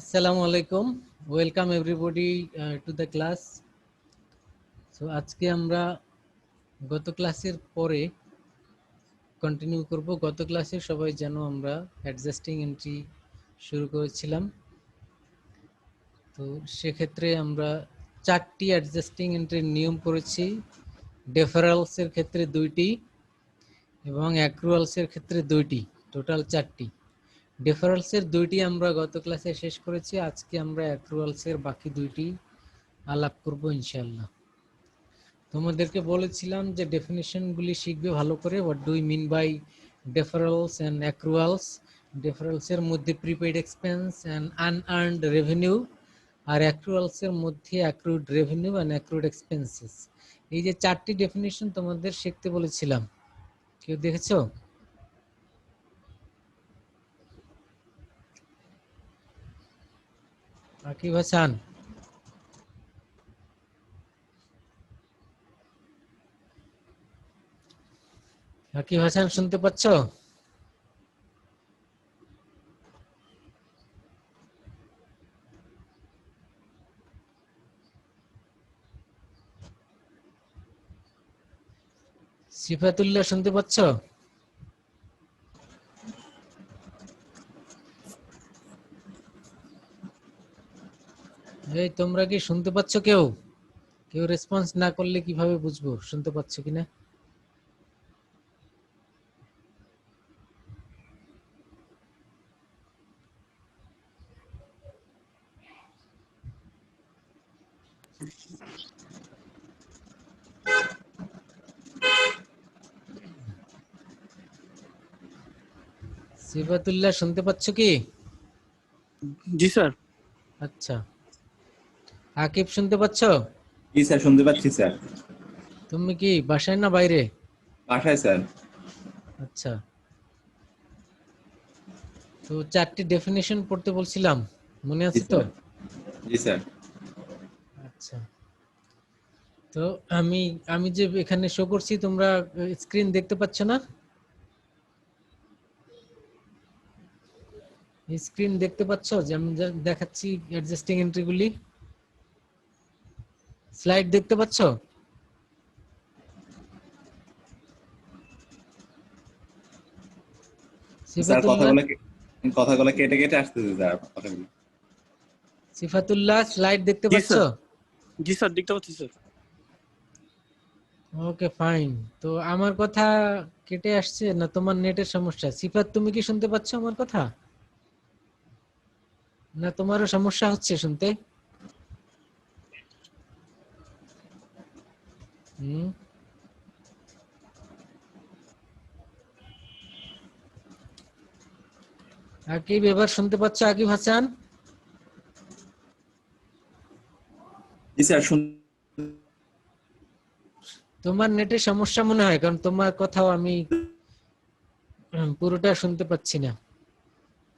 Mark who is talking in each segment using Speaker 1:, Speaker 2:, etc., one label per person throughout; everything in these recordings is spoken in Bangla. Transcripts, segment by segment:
Speaker 1: Assalamu alaikum. Welcome everybody to the class. So আজকে আমরা গত ক্লাসের পরে কন্টিনিউ করব। গত ক্লাসে সবাই জানো আমরা অ্যাডজাস্টিং এন্ট্রি শুরু করেছিলাম। তো সেক্ষেত্রে আমরা 4টি অ্যাডজাস্টিং এন্ট্রির নিয়ম পড়েছি। ডেফারেলসের ক্ষেত্রে 2টি এবং অ্যাক্রুয়ালসের ক্ষেত্রে 2টি, টোটাল 4টি। ডেফারেলসের 2টি আমরা গত ক্লাসে শেষ করেছি। আজকে আমরা অ্যাক্রুয়ালসের বাকি 2টি আলাপ করব ইনশাআল্লাহ। তোমাদেরকে বলেছিলাম যে ডেফিনিশনগুলি শিখবে ভালো করে। What do you mean by deferrals and accruals. ডেফারেলসের মধ্যে prepaid expense and unearned revenue, আর অ্যাক্রুয়ালসের মধ্যে accrued revenue and accrued expenses. এই যে 4টি ডেফিনিশন তোমাদের শিখতে বলেছিলাম, কেউ দেখেছো? আকিব হাসান, আকিব হাসান শুনতে পাচ্ছ? সিফাতুল্লাহ শুনতে পাচ্ছ? এই তোমরা কি শুনতে পাচ্ছ? কেউ কেউ রেসপন্স না করলে কিভাবে বুঝবো শুনতে পাচ্ছ কিনা? সিফাতুল্লাহ শুনতে পাচ্ছ কি?
Speaker 2: জি স্যার।
Speaker 1: আচ্ছা, আকিব শুনতে পাচ্ছ?
Speaker 3: জি স্যার, শুনতে পাচ্ছি স্যার।
Speaker 1: তুমি কি বাসায় না বাইরে?
Speaker 3: বাসায় স্যার।
Speaker 1: আচ্ছা, তো 4টি ডেফিনিশন পড়তে বলছিলাম, মনে আছে তো?
Speaker 3: জি স্যার।
Speaker 1: আচ্ছা, তো আমি আমি যে এখানে শো করছি, তোমরা স্ক্রিন দেখতে পাচ্ছ না? স্ক্রিন দেখতে পাচ্ছ যে আমি দেখাচ্ছি অ্যাডজাস্টিং এন্ট্রিগুলি? স্লাইড দেখতে পাচ্ছ?
Speaker 3: স্যার কথাগুলো কেটে কেটে আসতেছে স্যার কথাগুলো।
Speaker 1: সিফাতুল্লাহ স্লাইড দেখতে
Speaker 2: জি
Speaker 1: পাচ্ছ?
Speaker 2: স্যার। জি স্যার, দেখতে পাচ্ছি স্যার।
Speaker 1: Okay fine. তো আমার কথা কেটে আসছে না তোমার নেটের সমস্যা? সিফাত, তুমি কি শুনতে পাচ্ছ আমার কথা, না তোমারও সমস্যা হচ্ছে শুনতে? আকিব এবার শুনতে পাচ্ছ? আকিব হাসান?
Speaker 3: জি স্যার।
Speaker 1: তোমার নেটের সমস্যা মনে হয়, কারণ তোমার কথাও আমি পুরোটা শুনতে পাচ্ছি না।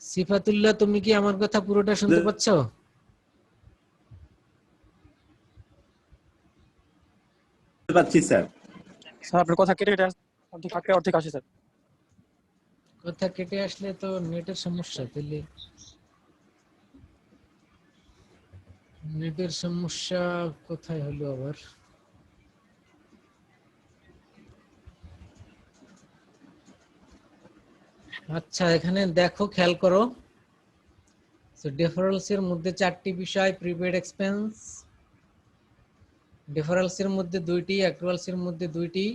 Speaker 1: সিফাতুল্লাহ, তুমি কি আমার কথা পুরোটা শুনতে পাচ্ছ?
Speaker 3: পাচ্ছি স্যার।
Speaker 2: স্যার আপনার কথা কেটে কেটে অর্ধেক থাকে অর্ধেক আসে স্যার।
Speaker 1: কথা কেটে আসলে তো নেটের সমস্যা। তাহলে নেটের সমস্যা কোথায় হলো আবার? আচ্ছা, এখানে দেখো, খেয়াল করো। ডেফারেলস এর মধ্যে 4টি বিষয়: প্রিপেড এক্সপেন্স, ডেফারেলস এর মধ্যে 2টি, অ্যাক্রুয়ালস এর মধ্যে 2টি।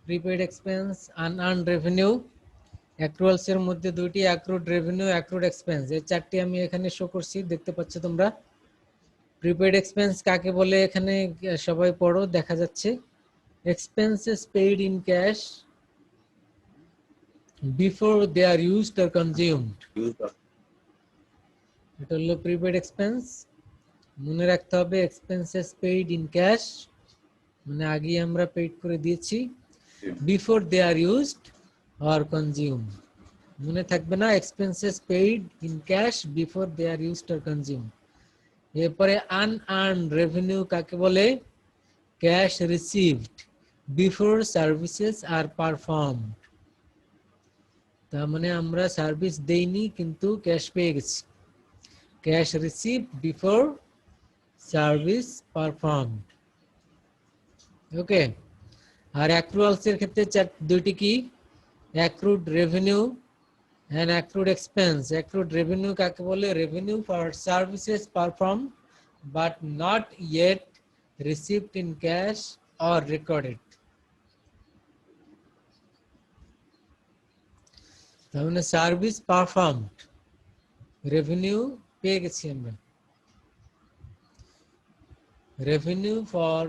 Speaker 1: Prepaid expense, unearned revenue. Accruals এর মধ্যে 2টি, অ্যাক্রুড রেভিনিউ, অ্যাক্রুড এক্সপেন্স। এই 4টি আমি এখানে শো করছি, দেখতে পাচ্ছ তোমরা। প্রিপেড এক্সপেন্স কাকে বলে এখানে সবাই পড়ো, দেখা যাচ্ছে। Expenses paid in cash before they are used or consumed. এটা হলো প্রিপেড এক্সপেন্স। মনে রাখতে হবে এক্সপেন্সেস পেইড ইন ক্যাশ মানে আগে আমরা পেইড করে দিয়েছি, before they are used or consume. মনে থাকবে না? Expenses paid in cash before they are used or consume. এরপরে আনআর্নড রেভিনিউ কাকে বলে? Cash received before services are performed. তার মানে আমরা সার্ভিস দেইনি কিন্তু ক্যাশ পেয়ে গেছি। Cash receive before service performed. Okay, আর অ্যাক্রুয়ালস এর ক্ষেত্রে দুইটি কি, accrued revenue and accrued expense. Accrued revenue কাকে বলে? Revenue for services perform but not yet received in cash or recorded. তার মানে সার্ভিস পারফর্মড, রেভিনিউ পেয়ে গেছি আমরা। Revenue for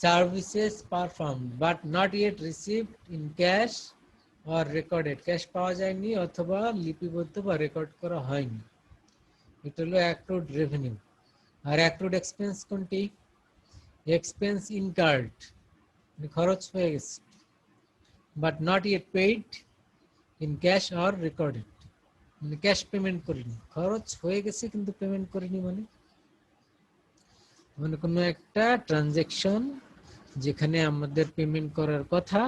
Speaker 1: services performed but not yet received in cash or recorded. Cash পাওয়া যায়নি অথবা লিপিবদ্ধ বা রেকর্ড করা হয়নি, এটা হলো অ্যাক্রুড রেভিনিউ। আর অ্যাক্রুড এক্সপেন্স কোনটি? এক্সপেন্স ইনকার্ড, খরচ হয়ে গেছে, but not yet paid in cash or recorded, মানে ক্যাশ পেমেন্ট করিনি, খরচ হয়ে গেছে কিন্তু পেমেন্ট করিনি। মানে কোনো একটা ট্রানজ্যাকশন যেখানে আমাদের পেমেন্ট করার কথা,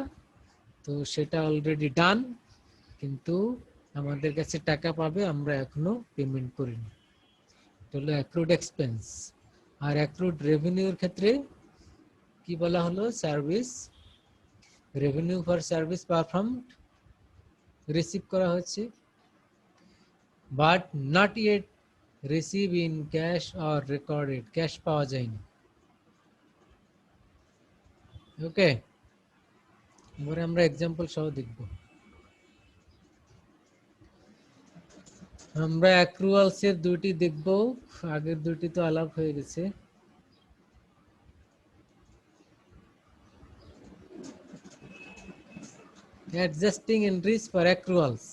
Speaker 1: তো সেটা অলরেডি ডান, কিন্তু আমাদের কাছে টাকা পাবে, আমরা এখনো পেমেন্ট করিনি, এটা হলো অ্যাক্রুড এক্সপেন্স। আর অ্যাক্রুড রেভিনিউর ক্ষেত্রে কি বলা হলো? Service revenue for service performed, receive করা হচ্ছে, but not yet receive in cash or recorded, cash পাওয়া যায়নি। ওকে, এবারে আমরা এক্সাম্পল সহ দেখব। আমরা অ্যাক্রুয়ালস এর দুটি দেখব, আগের দুটি তো আলাপ হয়ে গেছে। Adjusting entries for accruals.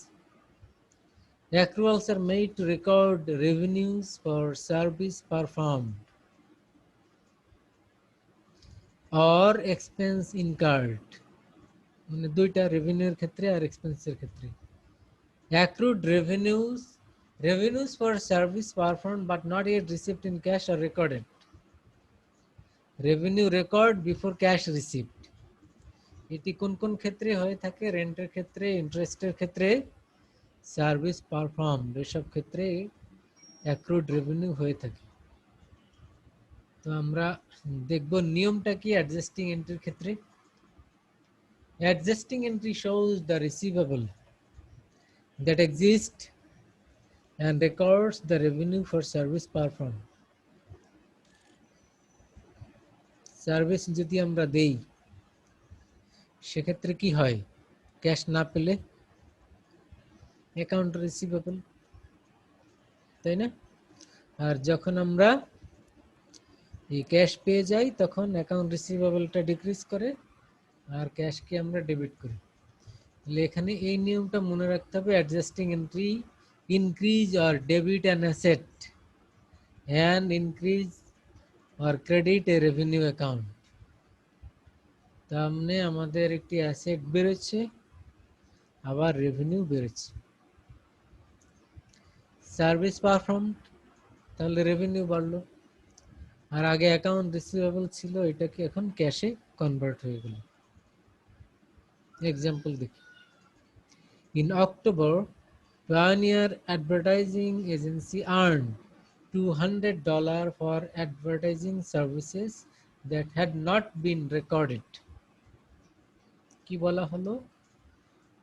Speaker 1: Accruals are made to record revenues for service performed or expense incurred. মানে দুইটা, রেভিনিউর ক্ষেত্রে আর এক্সপেন্সের ক্ষেত্রে। Accrued revenues for service performed but not yet received in cash or recorded. Revenue record before cash received. এটি কোন কোন ক্ষেত্রে হয়ে থাকে? রেন্টের ক্ষেত্রে, ইন্টারেস্টের ক্ষেত্রে, সার্ভিস পারফর্ম, এসব ক্ষেত্রে অ্যাক্রুড রেভিনিউ হয়ে থাকে। তো আমরা দেখব নিয়মটা কি অ্যাডজাস্টিং এন্ট্রির ক্ষেত্রে। Adjusting entry shows the receivable that exist and records the revenue for service performed. Service যদি আমরা দেই সেক্ষেত্রে কি হয়? ক্যাশ না পেলে অ্যাকাউন্ট রিসিভেবল, তাই না? আর যখন আমরা এই ক্যাশ পেয়ে যাই তখন অ্যাকাউন্ট রিসিভেবলটা ডিক্রিজ করে আর ক্যাশকে আমরা ডেবিট করি। তাহলে এখানে এই নিয়মটা মনে রাখতে হবে, adjusting entry increase or debit an asset and increase or credit A revenue account. তার মানে আমাদের একটি অ্যাসেট বেরোচ্ছে আবার রেভিনিউ বেরোচ্ছে। সার্ভিস পারফর্মড, তাহলে রেভিনিউ বাড়লো, আর আগে অ্যাকাউন্ট রিসিভেবল ছিল, এটাকে এখন ক্যাশে কনভার্ট হয়ে গেল। এক্সাম্পল দেখি। In October, Pioneer Advertising Agency earned $200 for advertising services that had not been recorded. কি বলা হলো?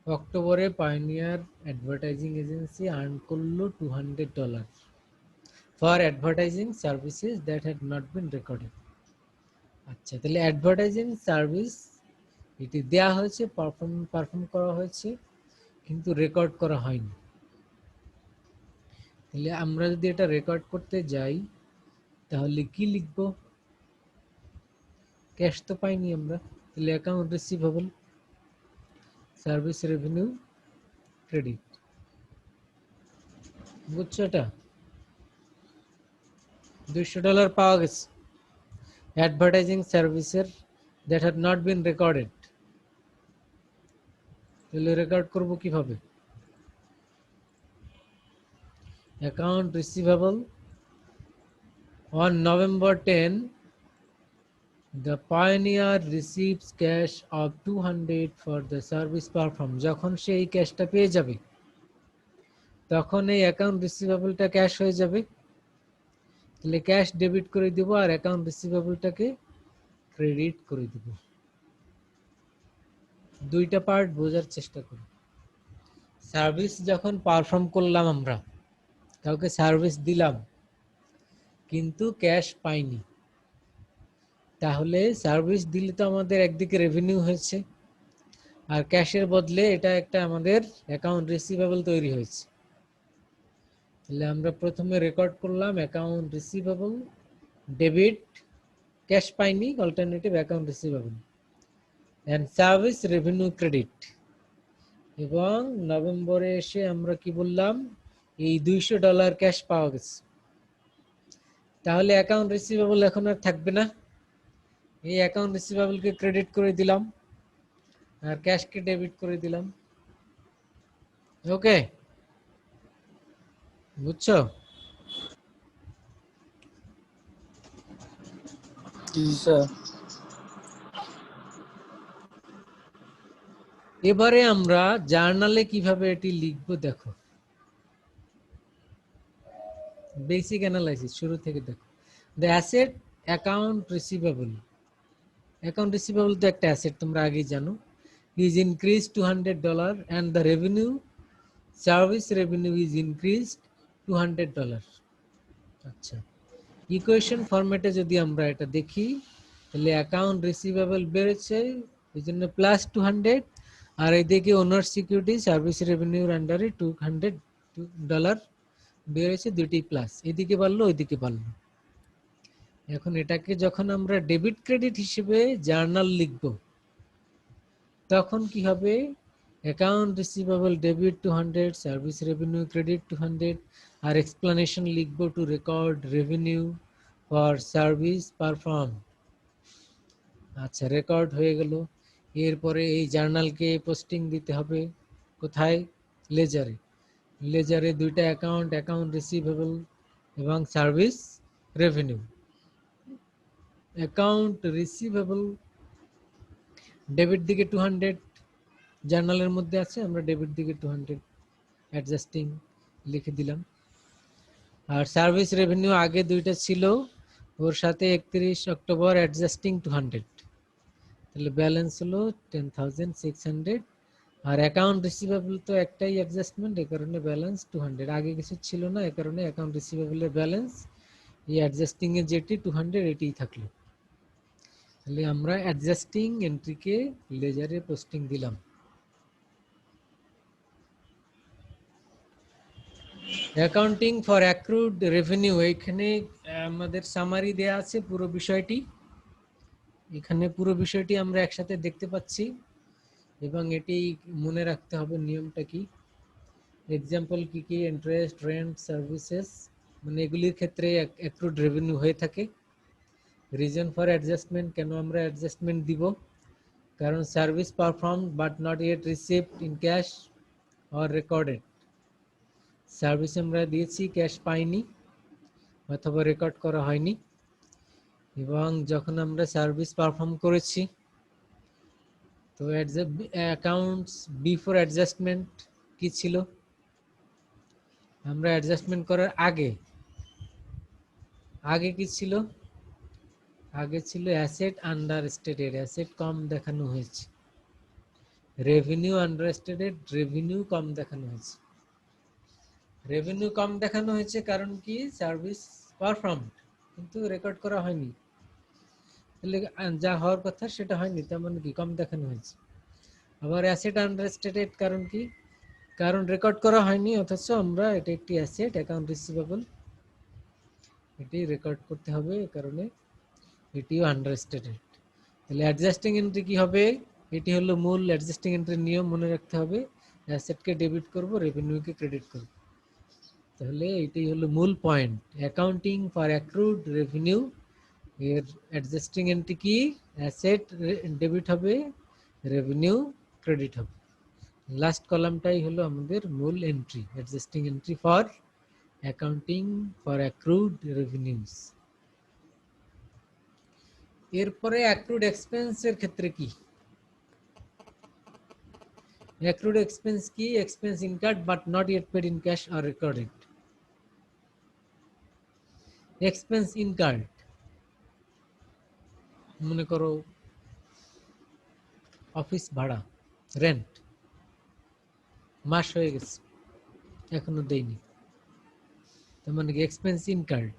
Speaker 1: অক্টোবরে পায়োনিয়ার অ্যাডভার্টাইজিং এজেন্সি আর্ন করলো $200 for advertising services that had not been recorded. আচ্ছা, তাহলে অ্যাডভার্টাইজিং সার্ভিস এটি দেয়া হয়েছে, পারফর্ম করা হয়েছে, কিন্তু রেকর্ড করা হয়নি। তাহলে আমরা যদি এটা রেকর্ড করতে যাই তাহলে কি লিখব? ক্যাশ তো পাইনি আমরা, তাহলে account receivable, service revenue, credit. বুঝছো? এটা $200 পাওয়া গেছে অ্যাডভার্টাইজিং সার্ভিসের that had not been recorded. তাহলে রেকর্ড করব কিভাবে? Account receivable on November 10 The pioneer receives cash of 200 for the service performed. যখন সে এই ক্যাশটা পেয়ে যাবে তখন এই অ্যাকাউন্ট রিসিভেবলটা ক্যাশ হয়ে যাবে, তাহলে ক্যাশ ডেবিট করে দিব আর অ্যাকাউন্ট রিসিভেবলটাকে ক্রেডিট করে দিব। দুইটা পার্ট বোঝার চেষ্টা করুন। সার্ভিস যখন পারফর্ম করলাম, আমরা কাউকে সার্ভিস দিলাম কিন্তু ক্যাশ পাইনি, তাহলে সার্ভিস দিলে তো আমাদের একদিকে রেভিনিউ হয়েছে আর ক্যাশের বদলে এটা একটা আমাদের অ্যাকাউন্ট রিসিভেবল তৈরি হয়েছে। তাহলে আমরা প্রথমে রেকর্ড করলাম অ্যাকাউন্ট রিসিভেবল ডেবিট, ক্যাশ পাইনি, alternative account receivable and service revenue credit. এবং নভেম্বরে এসে আমরা কি বললাম, এই $200 ক্যাশ পাওয়া গেছে, তাহলে অ্যাকাউন্ট রিসিভেবল এখন আর থাকবে না, এই অ্যাকাউন্ট রিসিভেবলকে ক্রেডিট করে দিলাম আর ক্যাশকে ডেবিট করে দিলাম। ওকে, বুঝছো?
Speaker 2: জি স্যার।
Speaker 1: এবারে আমরা জার্নালে কিভাবে এটি লিখবো দেখো, বেসিক অ্যানালাইসিস শুরু থেকে দেখো। The asset account receivable, account receivable তো একটা অ্যাসেট, তোমরা আগেই জানো, is increased $200 and the revenue service revenue is increased $200। আচ্ছা, ইকুয়েশন ফরম্যাটে যদি আমরা এটা দেখি তাহলে অ্যাকাউন্ট রিসিভেবল বেড়েছে এই জন্য +200, আর এদিকে ওনার সিকিউরিটি সার্ভিস রেভিনিউর আন্ডারে $200 বেড়েছে, দুটি প্লাস, এদিকে বাড়লো ওইদিকে বাড়লো। এখন এটাকে যখন আমরা ডেবিট ক্রেডিট হিসেবে জার্নাল লিখব তখন কি হবে, account receivable debit 200, service revenue credit 200, আর এক্সপ্লেনেশন লিখবো two record revenue for service perform. আচ্ছা, রেকর্ড হয়ে গেল। এরপরে এই জার্নালকে পোস্টিং দিতে হবে কোথায়, লেজারে। লেজারে দুইটা অ্যাকাউন্ট, অ্যাকাউন্ট রিসিভেবল এবং service revenue. Account receivable debit দিকে 200 জার্নালের মধ্যে আছে, আমরা ডেবিট দিকে 200 অ্যাডজাস্টিং লিখে দিলাম। আর সার্ভিস রেভিনিউ আগে দুইটা ছিল, ওর সাথে 31 অক্টোবর অ্যাডজাস্টিং 200, তাহলে ব্যালেন্স হলো 10,600। আর অ্যাকাউন্ট রিসিভেবল তো একটাই অ্যাডজাস্টমেন্ট, এই কারণে ব্যালেন্স 200, আগে কিছু ছিল না, এই কারণে অ্যাকাউন্ট রিসিভেবলের ব্যালেন্স এই অ্যাডজাস্টিং এ যেটি 200 এটিই থাকলো। তাহলে আমরা অ্যাডজাস্টিং এন্ট্রিকে লেজারে পোস্টিং দিলাম। অ্যাকাউন্টিং ফর অ্যাক্রুড রেভিনিউ, এখানে আমাদের সামারি দেয়া আছে পুরো বিষয়টি, এখানে পুরো বিষয়টি আমরা একসাথে দেখতে পাচ্ছি এবং এটি মনে রাখতে হবে নিয়মটা কি, এক্সাম্পল কি কি, ইন্টারেস্ট, রেন্ট, সার্ভিসেস, মানে এগুলির ক্ষেত্রে অ্যাক্রুড রেভিনিউ হয়ে থাকে। রিজন ফর অ্যাডজাস্টমেন্ট, কেন আমরা অ্যাডজাস্টমেন্ট দিব, কারণ service perform but not yet received in cash or recorded, service আমরা দিয়েছি ক্যাশ পাইনি অথবা রেকর্ড করা হয়নি। এবং যখন আমরা সার্ভিস পারফর্ম করেছি তো অ্যাকাউন্টস বিফোর অ্যাডজাস্টমেন্ট কি ছিল, আমরা অ্যাডজাস্টমেন্ট করার আগে আগে কি ছিল, আগে ছিল অ্যাসেট আন্ডার স্টেটেড, অ্যাসেট কম দেখানো হয়েছে, রেভিনিউ আন্ডার স্টেটেড, রেভিনিউ কম দেখানো হয়েছে। রেভিনিউ কম দেখানো হয়েছে কারণ কি, সার্ভিস পারফর্ম কিন্তু রেকর্ড করা হয়নি, তাহলে যা হওয়ার কথা সেটা হয়নি, তার মানে কি কম দেখানো হয়েছে। আবার অ্যাসেট আন্ডারস্টেটেড কারণ কি, কারণ রেকর্ড করা হয়নি অথচ আমরা এটা একটি অ্যাসেট অ্যাকাউন্ট রিসিভেবল, এটি রেকর্ড করতে হবে, এই কারণে এটিও আন্ডারস্টেটেড। তাহলে অ্যাডজাস্টিং এন্ট্রি কি হবে, এটি হলো মূল অ্যাডজাস্টিং এন্ট্রির নিয়ম, মনে রাখতে হবে অ্যাসেটকে ডেবিট করব, রেভিনিউকে ক্রেডিট করব, তাহলে এটাই হলো মূল point. Accounting for accrued revenue এর অ্যাডজাস্টিং এন্ট্রি কি, অ্যাসেট ডেবিট হবে, রেভিনিউ ক্রেডিট হবে। লাস্ট কলামটাই হলো আমাদের মূল entry, adjusting entry for accounting for accrued revenues. এরপরে অ্যাক্রুড এক্সপেন্সের ক্ষেত্রে কি? অ্যাক্রুড এক্সপেন্স কি? Expense incurred but not yet paid in cash আর রেকর্ডেড। এক্সপেন্স ইনকার্ড মনে করো অফিস ভাড়া, রেন্ট, মাস হয়ে গেছে এখনো দেইনি, তার মানে কি এক্সপেন্স ইনকার্ড।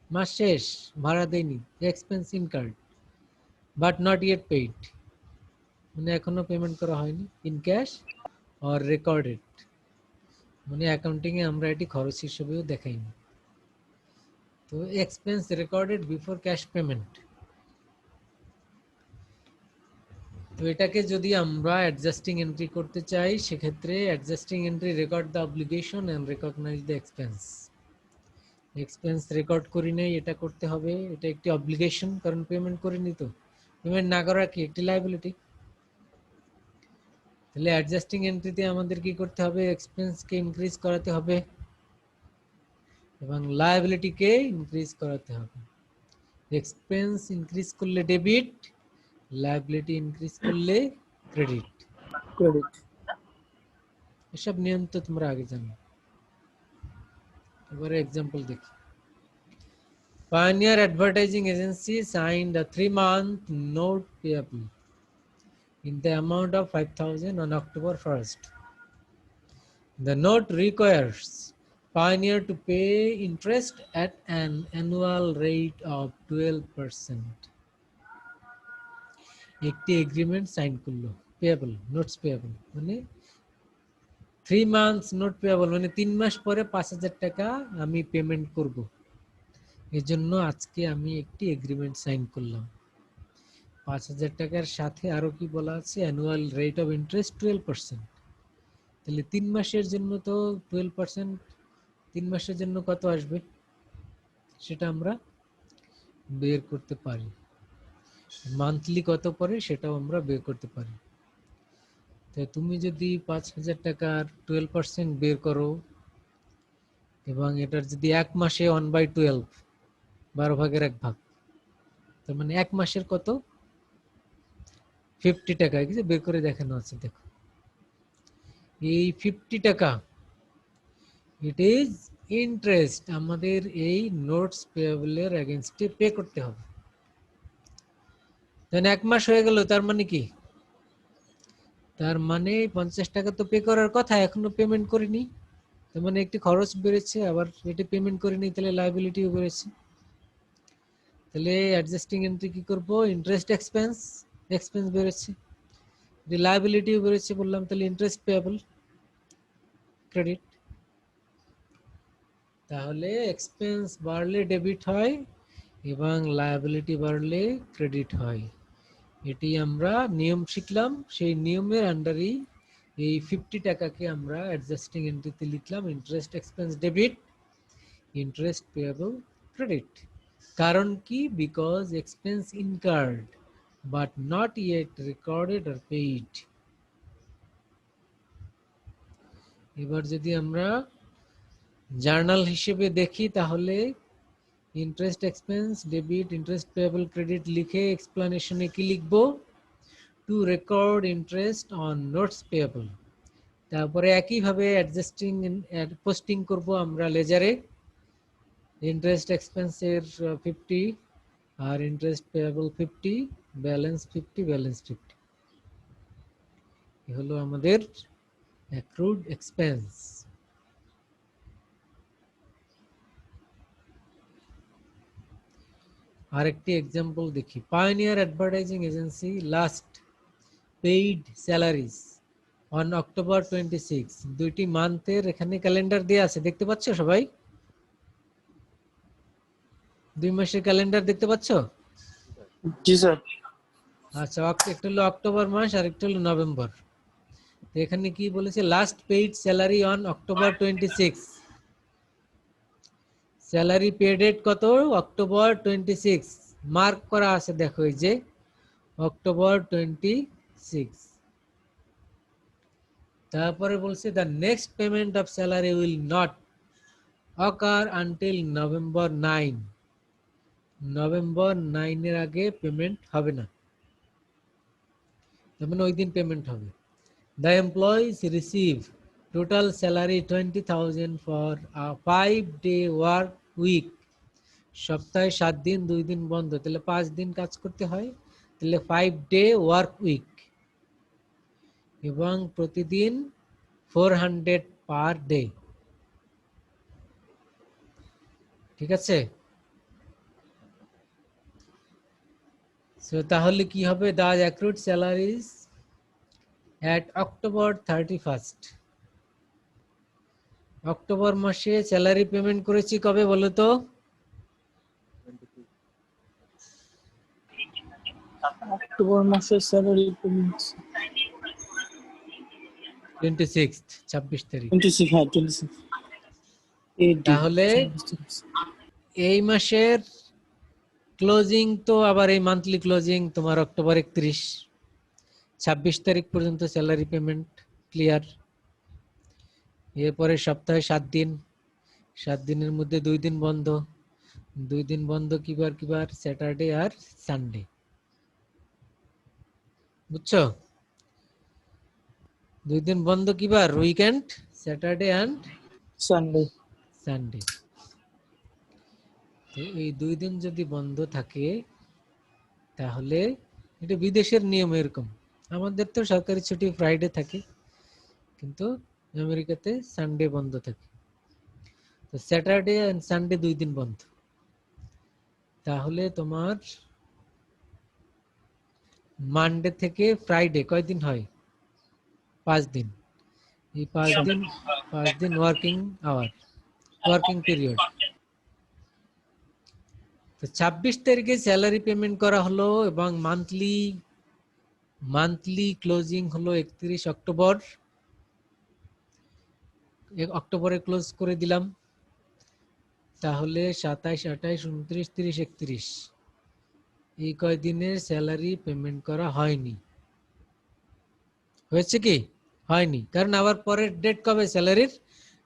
Speaker 1: মাস শেষ ভাড়া দেইনি, expense incurred but not yet paid, মানে এখনো পেমেন্ট করা হয়নি, ইন ক্যাশ অর রেকর্ডেড, মানে অ্যাকাউন্টিং এ আমরা এটি খরচ হিসেবেও দেখাইনি। তো expense recorded before cash payment. তো এটাকে যদি আমরা অ্যাডজাস্টিং এন্ট্রি করতে চাই সেক্ষেত্রে adjusting entry record the obligation and recognise the expense. Expense record করি নাই, এটা করতে হবে, এটা একটি অব্লিগেশন, কারণ পেমেন্ট করিনি। তো পেমেন্ট না করা কি একটি লায়াবিলিটি। তাহলে অ্যাডজাস্টিং এন্ট্রিতে আমাদের কি করতে হবে? এক্সপেন্সকে ইনক্রিজ করাতে হবে এবং লায়াবিলিটিকে ইনক্রিজ করাতে হবে। এক্সপেন্স ইনক্রিজ করলে ডেবিট, লায়াবিলিটি ইনক্রিজ করলে ক্রেডিট।
Speaker 2: ক্রেডিট।
Speaker 1: এসব নিয়ম তো তোমরা আগে জানো। এবারে এক্সাম্পল দেখি। Pioneer Advertising Agency signed a 3-month note payable in the amount of 5,000 on October 1st. The note requires Pioneer to pay interest at an annual rate of 12%. একটি এগ্রিমেন্ট সাইন করলো, পেয়েবল, নোটস পেয়েবল, মানে 3 months নোট পেয়েবল, মানে 3 মাস পরে 5,000 টাকা আমি পেমেন্ট করব। এজন্য আজকে আমি একটি এগ্রিমেন্ট সাইন করলাম। 5,000 টাকার সাথে আরো কি বলা আছে? Annual rate of interest 12%। তাহলে 3 মাসের জন্য তো 12%, 3 মাসের জন্য কত আসবে সেটা আমরা বের করতে পারি। মান্থলি কত পড়ে সেটাও আমরা বের করতে পারি। তো তুমি যদি 5,000 টাকার 12% বের করো এবং এটার যদি এক মাসে 1/12, 12 ভাগের 1 ভাগ, তার মানে এক মাসের কত? 50 টাকা। কিছু বের করে দেখানো আছে, দেখো এই 50 টাকা ইট ইজ ইন্টারেস্ট আমাদের এই নোটস পেয়েবলের এগেইনস্টে পে করতে হবে। দেন এক মাস হয়ে গেল, তার মানে কি? তার মানে 50 টাকা তো পে করার কথা, এখনো পেমেন্ট করিনি, তার মানে একটি খরচ বেড়েছে, আবার এটি পেমেন্ট করিনি, তাহলে লায়াবিলিটিও বেড়েছে। তাহলে অ্যাডজাস্টিং এন্ট্রি কি করব? ইন্টারেস্ট এক্সপেন্স, এক্সপেন্স বেড়েছে, লায়াবিলিটিও বেড়েছে বললাম, তাহলে ইন্টারেস্ট পেয়েবল, ক্রেডিট। তাহলে এক্সপেন্স বাড়লে ডেবিট হয় এবং লায়াবিলিটি বাড়লে ক্রেডিট হয়। এটি আমরা নিয়ম শিখলাম, সেই নিয়মের আন্ডারেই এই 50 টাকাকে আমরা অ্যাডজাস্টিং এন্ট্রিতে লিখলাম interest expense debit, interest payable credit. কারণ কি? Because expense incurred but not yet recorded or paid. এবার যদি আমরা জার্নাল হিসেবে দেখি তাহলে interest expense debit, interest payable credit লিখে এক্সপ্লানেশনে কি লিখব? Two record interest on notes payable. তারপরে একইভাবে অ্যাডজাস্টিং পোস্টিং করব আমরা লেজারে, ইন্টারেস্ট এক্সপেন্সের 50 আর ইন্টারেস্ট পেয়েবল 50, ব্যালেন্স 50, ব্যালেন্স 50। এ হলো আমাদের অ্যাক্রুড এক্সপেন্স। আরেকটি এক্সাম্পল দেখি। Pioneer advertising agency last paid salaries on October 26। দুইটি মান্থের এখানে ক্যালেন্ডার দেওয়া আছে, দেখতে পাচ্ছ সবাই? 2 মাসের ক্যালেন্ডার দেখতে পাচ্ছ?
Speaker 2: জি স্যার।
Speaker 1: আচ্ছা, একটা হলো অক্টোবর মাস আর একটা হলো নভেম্বর। তো এখানে কি বলেছে? Last paid salary on October 26। Salary pay date কত? অক্টোবর 26, মার্ক করা আছে, দেখো এই যে অক্টোবর 26। তারপরে বলছে the next payment of salary will not occur until November 9। November 9 এর আগে পেমেন্ট হবে না, তার মানে ওই দিন পেমেন্ট হবে। The employees receive total salary 20,000 for a 5-day work week. সপ্তাহে 7 দিন 2 দিন বন্ধ, তাহলে 5 দিন কাজ করতে হয়, তাহলে 5-day work week, এবং প্রতিদিন 400 পার ডে। ঠিক আছে? সো তাহলে কি হবে? The accrued salaries at October 31st, October মাসে স্যালারি পেমেন্ট করেছি কবে বলো তো?
Speaker 2: অক্টোবর মাসের স্যালারি পেমেন্ট
Speaker 1: 26th, 26 তারিখ।
Speaker 2: 26, হ্যাঁ 26
Speaker 1: তাহলে এই মাসের ক্লোজিং তো আবার এই মান্থলি ক্লোজিং তোমার অক্টোবর 31, 26 তারিখ পর্যন্ত স্যালারি পেমেন্ট ক্লিয়ার। এরপরে সপ্তাহে 7 দিন, 7 দিনের মধ্যে 2 দিন বন্ধ, 2 দিন বন্ধ কিবার কিবার? স্যাটারডে আর সানডে। বুঝছো? 2 দিন বন্ধ কিবার? Weekend, Saturday and
Speaker 2: Sunday.
Speaker 1: Sunday. তো এই 2 দিন যদি বন্ধ থাকে তাহলে এটা বিদেশের নিয়ম এরকম। আমাদের তো সরকারি ছুটি ফ্রাইডে থাকে, কিন্তু আমেরিকাতে সানডে বন্ধ থাকে। তো স্যাটারডে এন্ড সানডে 2 দিন বন্ধ। তাহলে তোমার মানডে থেকে ফ্রাইডে কয়দিন হয়? 5 দিন। এই 5 দিন ওয়ার্কিং আওয়ার, ওয়ার্কিং পিরিয়ড। তো 26 তারিখে স্যালারি পেমেন্ট করা হলো এবং মান্থলি ক্লোজিং হলো 31 অক্টোবর। অক্টোবরে ক্লোজ করে দিলাম, তাহলে 27, 28, 29, 30, 31 এই কয়দিনের স্যালারি পেমেন্ট করা হয়নি। হয়েছে কি? হয়নি, কারণ আবার পরের ডেট কবে স্যালারির?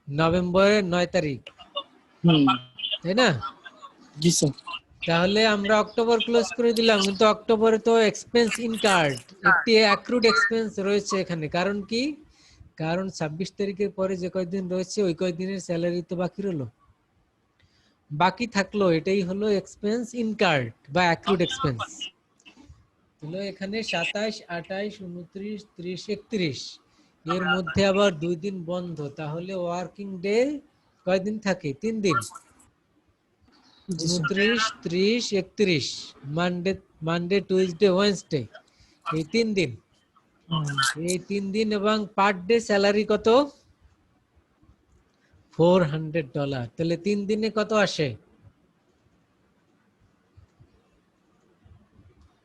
Speaker 1: নভেম্বরের 9 তারিখ, তাই না?
Speaker 2: জি স্যার।
Speaker 1: তাহলে আমরা অক্টোবর ক্লোজ করে দিলাম, কিন্তু অক্টোবরে তো এক্সপেন্স ইনকার্ড, একটি অ্যাক্রুড এক্সপেন্স রয়েছে এখানে। কারণ কি? কারণ 26 তারিখের পরে যে কয়দিন রয়েছে ওই কয়দিনের স্যালারি তো বাকি রইলো, বাকি থাকলো, এটাই হলো এক্সপেন্স ইনকার্ড বা অ্যাক্রুড এক্সপেন্স। তাহলে এখানে 27, 28, 29, 30, 31 এর মধ্যে আবার 2 দিন বন্ধ, তাহলে ওয়ার্কিং ডে কয়দিন থাকে? 3 দিন। 29, 30, 31 মানডে টুইসডে ওয়েডনেসডে, এই 3 দিন। এই 3 দিন এবং পার ডে স্যালারি কত? $400। তাহলে 3 দিনে কত আসে?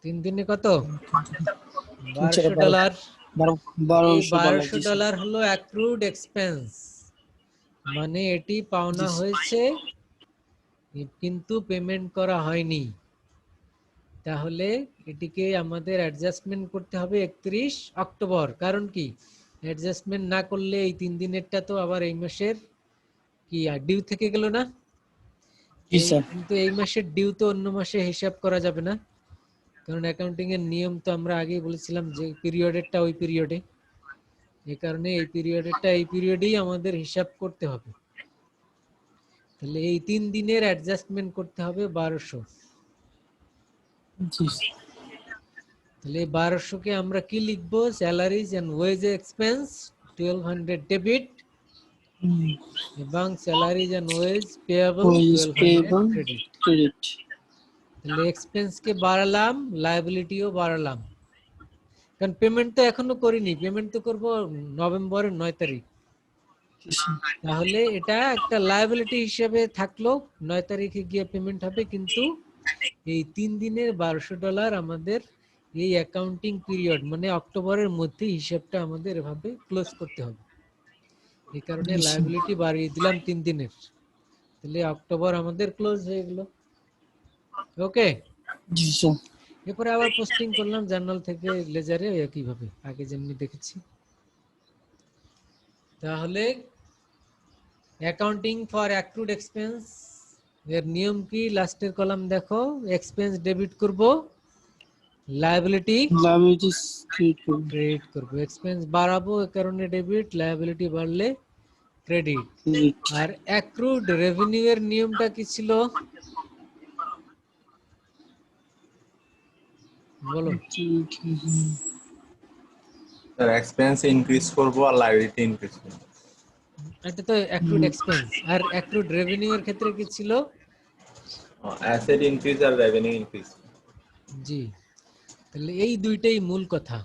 Speaker 1: 3 দিনে কত? $1200। এই $1200 হলো অ্যাক্রুড এক্সপেন্স, মানে এটি পাওনা হয়েছে কিন্তু পেমেন্ট করা হয়নি। তাহলে এটিকে আমাদের অ্যাডজাস্টমেন্ট করতে হবে 31 অক্টোবর। কারণ কি? অ্যাডজাস্টমেন্ট না করলে এই 3 দিনেরটা তো আবার এই মাসের কি ডিউ থেকে গেল না? কিন্তু এই মাসের ডিউ তো অন্য মাসে হিসাব করা যাবে না, কারণ অ্যাকাউন্টিং এর নিয়ম তো আমরা আগেই বলেছিলাম যে পিরিয়ডেরটা ওই পিরিয়ডে, এই কারণে এই পিরিয়ডেরটা এই পিরিয়ডেই আমাদের হিসাব করতে হবে। তাহলে এই 3 দিনের অ্যাডজাস্টমেন্ট করতে হবে 1200। তাহলে 1200 কে আমরা কি লিখবো? Salaries and wage expense 1200 debit এবং salaries and wage payable 1200 credit. তাহলে এক্সপেন্স কে বাড়ালাম, লায়াবিলিটিও বাড়ালাম, কারণ পেমেন্ট তো এখনো করিনি, পেমেন্ট তো করব নভেম্বরের 9 তারিখ। তাহলে এটা একটা লায়াবিলিটি হিসেবে থাকলো, 9 তারিখে গিয়ে পেমেন্ট হবে, কিন্তু এই 3 দিনের $1200 আমাদের এই অ্যাকাউন্টিং পিরিয়ড মানে অক্টোবরের মধ্যে হিসাবটা আমাদের এভাবে ক্লোজ করতে হবে। এই কারণে লায়াবিলিটি বাড়িয়ে দিলাম 3 দিনের। তাহলে অক্টোবর আমাদের ক্লোজ হয়ে গেল। ওকে, এরপরে আবার পোস্টিং করলাম জার্নাল থেকে লেজারে একইভাবে আগে যেমনি দেখেছি। তাহলে অ্যাকাউন্টিং ফর অ্যাক্রুড এক্সপেন্স এর নিয়ম কি? লাস্টের কলাম দেখো, এক্সপেন্স ডেবিট করব, লায়াবিলিটি
Speaker 2: লাইবিলিটিস ক্রিয়েট করব।
Speaker 1: ক্রেডিট করব। এক্সপেন্স বাড়াবো এ কারণে ডেবিট, লায়াবিলিটি বাড়লে ক্রেডিট।
Speaker 2: ক্রেডিট।
Speaker 1: আর অ্যাক্রুড রেভিনিউ এর নিয়মটা কি ছিল বলো?
Speaker 3: স্যার এক্সপেন্স ইনক্রিজ করব আর লায়াবিলিটি ইনক্রিজ করব।
Speaker 1: এটা তো অ্যাক্রুড এক্সপেন্স। আর অ্যাক্রুড রেভিনিউ এর ক্ষেত্রে কি ছিল?
Speaker 3: অ্যাসেট ইনক্রিজ আর রেভিনিউ ইনক্রিজ।
Speaker 1: জি, তাহলে এই দুইটাই মূল কথা।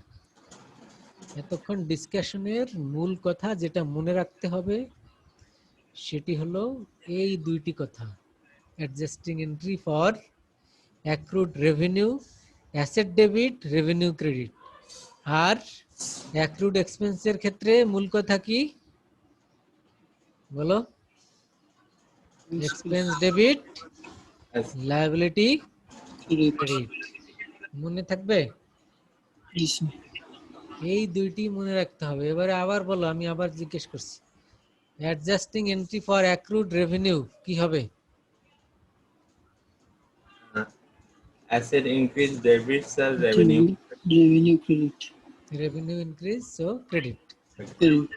Speaker 1: এতক্ষণ ডিসকাশনের মূল কথা যেটা মনে রাখতে হবে সেটি হলো এই দুইটি কথা, adjusting entry for accrued revenue, asset debit, revenue credit. আর অ্যাক্রুড এক্সপেন্সের ক্ষেত্রে মূল কথা কি বলো? Expense debit, liability credit. মনে থাকবে?
Speaker 2: জি স্যার।
Speaker 1: এই দুইটি মনে রাখতে হবে। এবারে আবার বলো, আমি আবার জিজ্ঞেস করছি, adjusting entry for accrued revenue কি হবে?
Speaker 3: অ্যাসেট ইনক্রিজ ডেবিটস আর revenue
Speaker 2: revenue credit.
Speaker 1: Revenue increase so credit.
Speaker 2: Credit.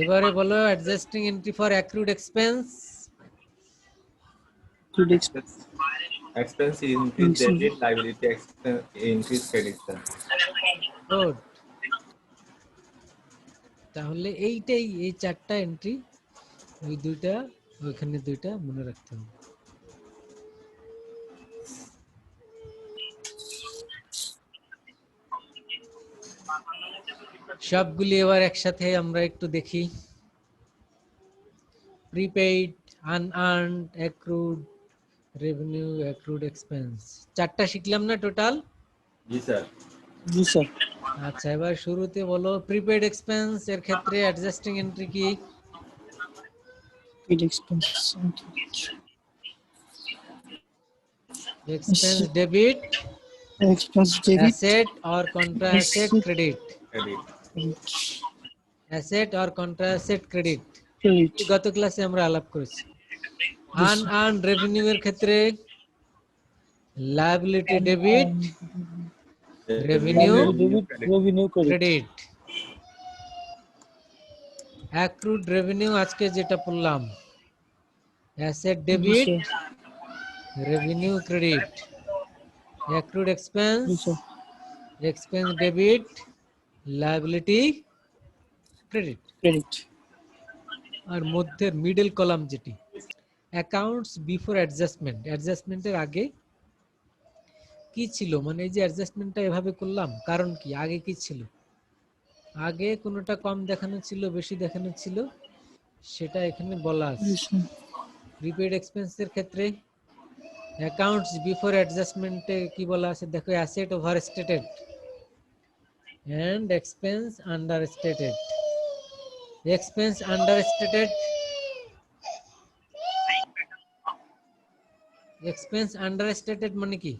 Speaker 1: এবারে বলো adjusting entry for accrued expense.
Speaker 2: Credit.
Speaker 3: Expense increase debit, liability increase credit sir.
Speaker 1: Good. তাহলে এইটাই, এই চারটা এন্ট্রি, ওই দুইটা ওইখানে দুইটা মনে রাখতে হবে। সবগুলি এবার একসাথে আমরা একটু দেখি। Prepaid, unearned, accrued revenue, accrued expense, চারটা শিখলাম না টোটাল?
Speaker 3: জি স্যার।
Speaker 2: জি স্যার।
Speaker 1: আচ্ছা, এবার শুরুতে বলো প্রিপেইড এক্সপেন্স এর ক্ষেত্রে অ্যাডজাস্টিং এন্ট্রি কি?
Speaker 2: Credit expense.
Speaker 1: Expense debit,
Speaker 2: expense debit.
Speaker 1: asset or contra asset credit,
Speaker 3: credit.
Speaker 1: asset or contra asset credit।
Speaker 2: Credit.
Speaker 1: গত ক্লাসে আমরা আলাপ করেছি। আনআর্নড রেভিনিউ এর ক্ষেত্রে liability debit, revenue
Speaker 2: debit, revenue credit.
Speaker 1: Credit. Accrued revenue আজকে যেটা পড়লাম, asset debit, revenue credit. Accrued expense, expense debit, liability credit.
Speaker 2: Credit.
Speaker 1: আর মধ্যের মিডল কলাম যেটি অ্যাকাউন্টস বিফোর অ্যাডজাস্টমেন্ট, অ্যাডজাস্টমেন্টের আগে কি ছিল, মানে এই যে অ্যাডজাস্টমেন্টটা এভাবে করলাম কারণ কি? আগে কি ছিল? আগে কোনোটা কম দেখানো ছিল, বেশি দেখানো ছিল, সেটা এখানে বলা আছে। প্রিপেইড এক্সপেন্সের ক্ষেত্রে অ্যাকাউন্টস বিফোর অ্যাডজাস্টমেন্টে কি বলা আছে দেখো, asset overstated and expense understated. Expense understated, expense understated মানে কি?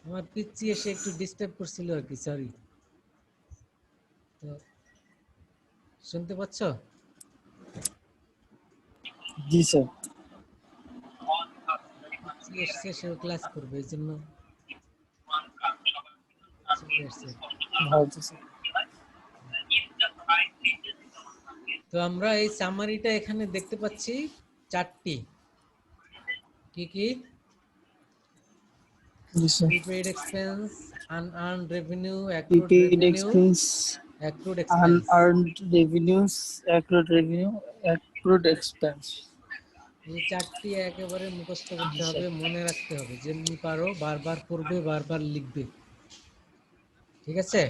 Speaker 1: আমার পিচ্ছি এসে একটু ডিস্টার্ব করছিল আর কি, সরি। তো শুনতে পাচ্ছ?
Speaker 2: জি স্যার।
Speaker 1: পিচ্ছি এসছে, সেও ক্লাস করবে, এই জন্য চলে আসছে।
Speaker 2: ভালো স্যার।
Speaker 1: তো আমরা এই সামারিটা এখানে দেখতে পাচ্ছি চারটি, কি কি?
Speaker 4: জি sir.
Speaker 1: Prepaid expense, unearned revenue, accrued
Speaker 4: Prepaid
Speaker 1: revenue,
Speaker 4: expense,
Speaker 1: accrued expense.
Speaker 4: unearned revenues, accrued expense.
Speaker 1: এই চারটি একেবারে মুখস্থ করতে হবে, মনে রাখতে হবে, যেমনি পারো বারবার পড়বে, বারবার লিখবে, ঠিক আছে?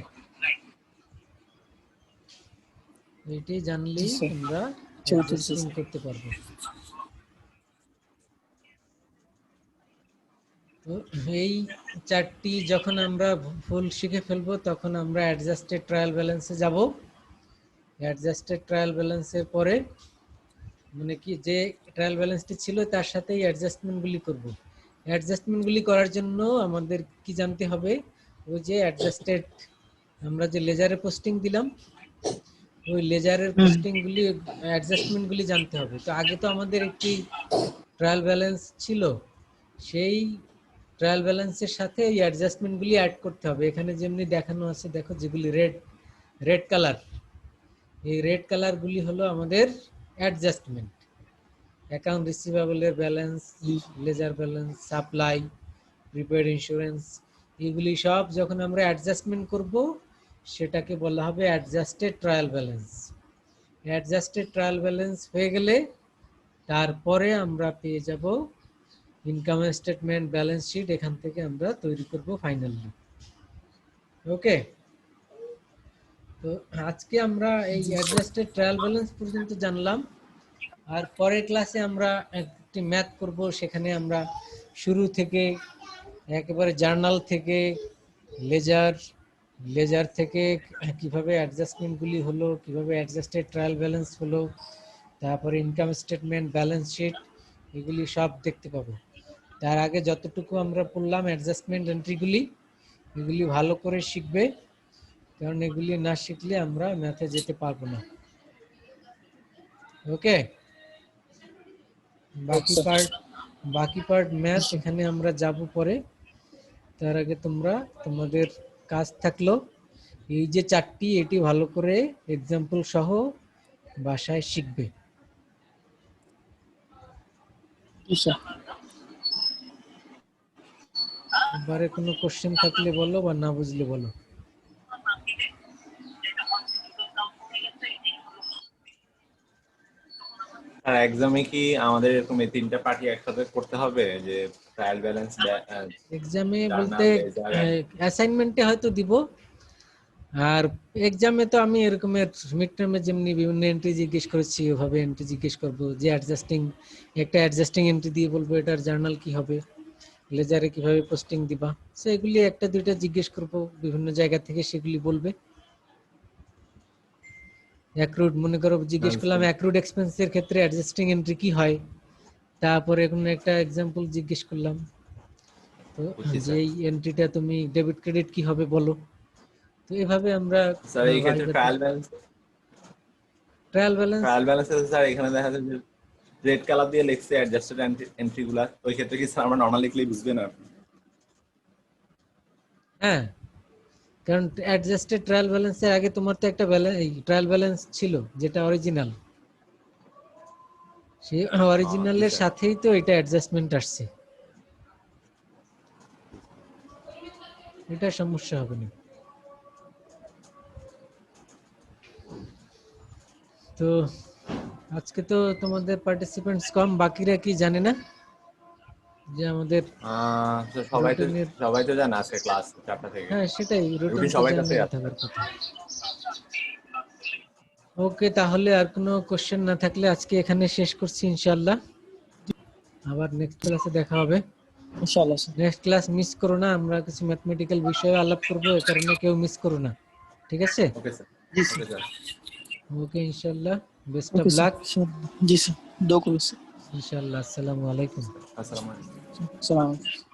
Speaker 1: এটি জানলেই
Speaker 4: জি স্যার।
Speaker 1: তোমরা
Speaker 4: চলতেছে
Speaker 1: অ্যাডজাস্টিং
Speaker 4: স্যার।
Speaker 1: করতে পারবে। তো এই চারটি যখন আমরা ফুল শিখে ফেলবো তখন আমরা অ্যাডজাস্টেড ট্রায়াল ব্যালেন্সে যাব। অ্যাডজাস্টেড ট্রায়াল ব্যালেন্সের পরে মানে কি, যে ট্রায়াল ব্যালেন্সটি ছিল তার সাথেই অ্যাডজাস্টমেন্টগুলি করব। অ্যাডজাস্টমেন্টগুলি করার জন্য আমাদের কি জানতে হবে? ওই যে অ্যাডজাস্টেড আমরা যে লেজারে পোস্টিং দিলাম, ওই লেজারের পোস্টিংগুলি, অ্যাডজাস্টমেন্টগুলি জানতে হবে। তো আগে তো আমাদের একটি ট্রায়াল ব্যালেন্স ছিল, সেই ট্রায়াল ব্যালেন্সের সাথে এই অ্যাডজাস্টমেন্টগুলি অ্যাড করতে হবে। এখানে যেমনি দেখানো আছে দেখো, যেগুলি রেড কালার, এই রেড কালারগুলি হলো আমাদের অ্যাডজাস্টমেন্ট। অ্যাকাউন্ট রিসিভেবলের balance, ledger balance, supply, prepaid insurance, এগুলি সব যখন আমরা অ্যাডজাস্টমেন্ট করব সেটাকে বলা হবে adjusted trial balance. Adjusted trial balance হয়ে গেলে তারপরে আমরা পেয়ে যাব ইনকাম স্টেটমেন্ট, ব্যালেন্স শিট, এখান থেকে আমরা তৈরি করব ফাইনালি। ওকে, তো আজকে আমরা এই অ্যাডজাস্টেড ট্রায়াল ব্যালেন্স পর্যন্ত জানলাম। আর পরের ক্লাসে আমরা একটি ম্যাথ করব, সেখানে আমরা শুরু থেকে একেবারে জার্নাল থেকে লেজার থেকে কিভাবে অ্যাডজাস্টমেন্টগুলি হলো, কিভাবে অ্যাডজাস্টেড ট্রায়াল ব্যালেন্স হলো, তারপরে ইনকাম স্টেটমেন্ট, ব্যালেন্স শিট, এগুলি সব দেখতে পাবো। তার আগে যতটুকু আমরা পড়লাম অ্যাডজাস্টমেন্ট এন্ট্রিগুলি, এগুলি ভালো করে শিখবে, কারণ এগুলি না শিখলে আমরা ম্যাথে যেতে পারবো না। ওকে, বাকি পার্ট ম্যাথ এখানে আমরা যাব পরে। তার আগে তোমরা তোমাদের কাজ থাকলো এই যে চারটি, এটি ভালো করে এক্সাম্পল সহ বাসায় শিখবে।
Speaker 4: জি স্যার।
Speaker 1: এবারে কোনো কোশ্চেন থাকলে বলো, বা না বুঝলে বলো।
Speaker 3: আর এক্সামে কি আমাদের এরকম এই তিনটা পার্টি একসাথে করতে হবে, যে ট্রায়াল ব্যালেন্স,
Speaker 1: এক্সামে বলতে অ্যাসাইনমেন্টে হয়তো দিব, আর এক্সামে তো আমি এরকমের মিড টার্মে যেমনি বিভিন্ন এন্ট্রি জিজ্ঞেস করেছি ওভাবে এন্ট্রি জিজ্ঞেস করবো, যে একটা অ্যাডজাস্টিং এন্ট্রি দিয়ে বলবো এটার জার্নাল কি হবে, লেজারে কিভাবে পোস্টিং দিবা, সো এগুলি একটা দুইটা জিজ্ঞেস করবো বিভিন্ন জায়গা থেকে, সেগুলি বলবে। অ্যাক্রুড মনে করো জিজ্ঞেস করলাম, অ্যাক্রুড এক্সপেন্সের ক্ষেত্রে অ্যাডজাস্টিং এন্ট্রি কি হয়, তারপরে কোনো একটা এক্সাম্পল জিজ্ঞেস করলাম, তো যে এই এন্ট্রিটা তুমি ডেবিট ক্রেডিট কি হবে বলো। তো এভাবে আমরা
Speaker 3: স্যার এই ক্ষেত্রে ট্রায়াল ব্যালেন্স স্যার এখানে দেখা যায় যে রেড কালার দিয়ে লিখছে অ্যাডজাস্টেড এন্ট্রিগুলা, ওই ক্ষেত্রে কি স্যার আমরা নরমাল লিখলেই বুঝবে না?
Speaker 1: হ্যাঁ, কারণ অ্যাডজাস্টেড ট্রায়াল ব্যালেন্সের আগে তোমার তো একটা ট্রায়াল ব্যালেন্স ছিল যেটা অরিজিনাল, সেই অরিজিনালের সাথেই তো এটা অ্যাডজাস্টমেন্ট আসছে, এটা সমস্যা হবে না। তো আজকে তো তোমাদের পার্টিসিপেন্টস কম, বাকিরা কি জানে না যে আমাদের
Speaker 3: সবাই তো জানে আজকে ক্লাস 4টা থেকে?
Speaker 1: হ্যাঁ সেটাই, রুটিন
Speaker 3: সবার কাছে
Speaker 1: থাকার কথা। ওকে, তাহলে আর কোনো কোশ্চেন না থাকলে আজকে এখানে শেষ করছি ইনশাআল্লাহ। আবার নেক্সট ক্লাসে দেখা হবে
Speaker 4: ইনশাআল্লাহ স্যার।
Speaker 1: নেক্সট ক্লাস মিস করো না, আমরা কিছু ম্যাথমেটিক্যাল বিষয়ে আলাপ করব, এই কারণে কেউ মিস করো না, ঠিক আছে?
Speaker 3: Okay sir.
Speaker 4: জি স্যার।
Speaker 1: ওকে, ইনশাআল্লাহ, best of
Speaker 4: okay
Speaker 1: lakh.
Speaker 4: Sir. G sir, দোয়া করুন স্যার।
Speaker 1: ইনশাআল্লাহ, আসসালামু আলাইকুম।
Speaker 3: আসসালামু আলাইকুম।
Speaker 4: আসসালামু আলাইকুম।